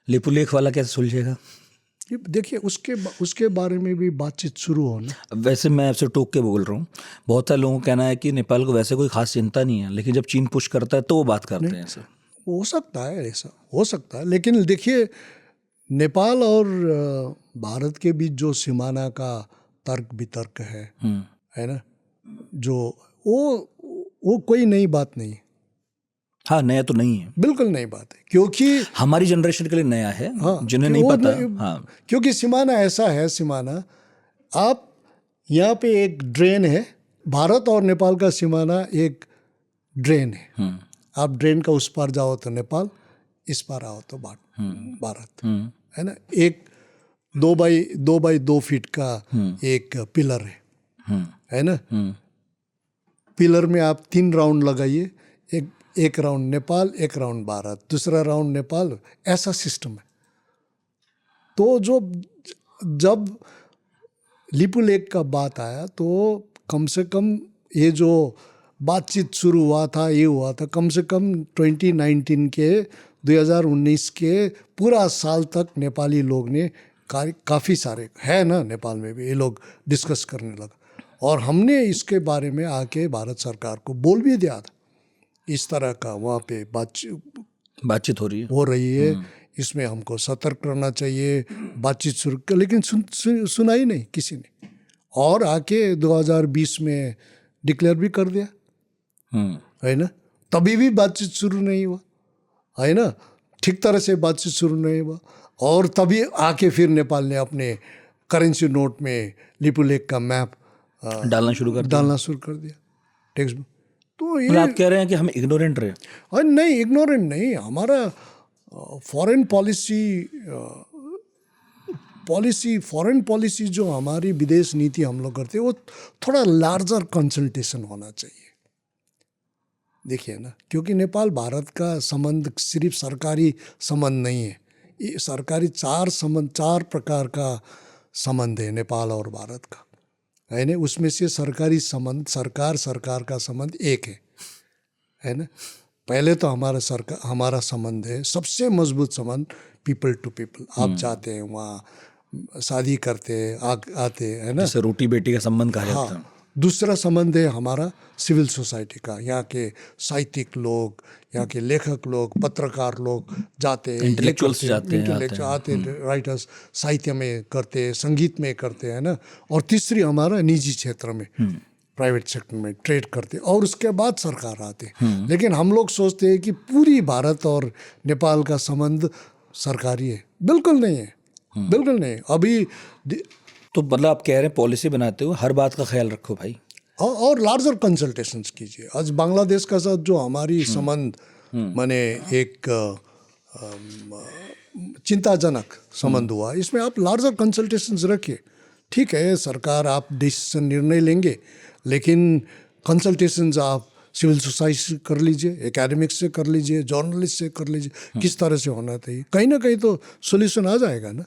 लिपुलेख वाला कैसे सुलझेगा? ये देखिए उसके बारे में भी बातचीत शुरू हो ना। वैसे मैं आपसे टोक के बोल रहा हूँ, बहुत सारे लोगों का कहना है कि नेपाल को वैसे कोई खास चिंता नहीं है, लेकिन जब चीन पुश करता है तो वो बात करते हैं ऐसे। हो सकता है, ऐसा हो सकता है, लेकिन देखिए नेपाल और भारत के बीच जो सीमाना का तर्क वितर्क है ना, जो वो कोई नई बात नहीं है। हाँ, नया तो नहीं है, बिल्कुल नई बात है, क्योंकि हमारी जनरेशन के लिए नया है। हाँ, जिन्हें नहीं पता। हाँ, क्योंकि सीमाना ऐसा है, सीमाना आप यहाँ पे एक ड्रेन है, भारत और नेपाल का सीमाना एक ड्रेन है। आप ड्रेन का उस पार जाओ तो नेपाल, इस पार आओ तो भारत, है ना। एक 2 बाई 2 फीट का एक पिलर है ना। पिलर में आप 3 राउंड लगाइए, एक राउंड नेपाल, एक राउंड भारत, दूसरा राउंड नेपाल, ऐसा सिस्टम है। तो जब लिपुलेख का बात आया तो कम से कम ये जो बातचीत शुरू हुआ था, ये हुआ था कम से कम 2019 के पूरा साल तक नेपाली लोग ने काफ़ी सारे है ना, नेपाल में भी ये लोग डिस्कस करने लगा, और हमने इसके बारे में आके भारत सरकार को बोल भी दिया था, इस तरह का वहाँ पे बातचीत हो रही है, इसमें हमको सतर्क रहना चाहिए, बातचीत शुरू कर, लेकिन सुना ही नहीं किसी ने, और आके 2020 में डिक्लेयर भी कर दिया, है ना। तभी भी बातचीत शुरू नहीं हुआ, है ना, ठीक तरह से बातचीत शुरू नहीं हुआ, और तभी आके फिर नेपाल ने अपने करेंसी नोट में लिपुलेख का मैप डालना शुरू कर दिया टेक्स्ट में। तो ये आप कह रहे हैं कि हम इग्नोरेंट रहे? नहीं, इग्नोरेंट नहीं, हमारा फॉरेन पॉलिसी जो हमारी विदेश नीति हम लोग करते हैं, वो थोड़ा लार्जर कंसल्टेशन होना चाहिए। देखिए ना, क्योंकि नेपाल भारत का संबंध सिर्फ सरकारी संबंध नहीं है, ये सरकारी 4 प्रकार का संबंध है नेपाल और भारत का, है ना। उसमें से सरकारी संबंध, सरकार का संबंध एक है ना। पहले तो हमारा संबंध है, सबसे मजबूत संबंध, पीपल टू पीपल। आप जाते हैं वहाँ, शादी करते हैं, आते हैं ना, जैसे रोटी बेटी का संबंध कहा जाता है। दूसरा संबंध है हमारा सिविल सोसाइटी का, यहाँ के साहित्यिक लोग, यहाँ के लेखक लोग, पत्रकार लोग जाते हैं, इंटेलेक्चुअल्स आते हैं, राइटर्स साहित्य में करते हैं, संगीत में करते हैं ना। और तीसरी हमारा निजी क्षेत्र में, प्राइवेट सेक्टर में ट्रेड करते हैं, और उसके बाद सरकार आते हैं। लेकिन हम लोग सोचते हैं कि पूरी भारत और नेपाल का संबंध सरकारी है, बिल्कुल नहीं है, बिल्कुल नहीं। अभी तो मतलब आप कह रहे हैं पॉलिसी बनाते हुए हर बात का ख्याल रखो भाई, और लार्जर कंसल्टेशंस कीजिए। आज बांग्लादेश का साथ जो हमारी संबंध माने एक चिंताजनक संबंध हुआ, इसमें आप लार्जर कंसल्टेशंस रखिए। ठीक है, सरकार आप डिसीजन निर्णय लेंगे, लेकिन कंसल्टेशंस आप सिविल सोसाइटी से कर लीजिए, एकेडमिक्स से कर लीजिए, जर्नलिस्ट से कर लीजिए, किस तरह से होना चाहिए, कहीं ना कहीं तो सोल्यूशन आ जाएगा ना।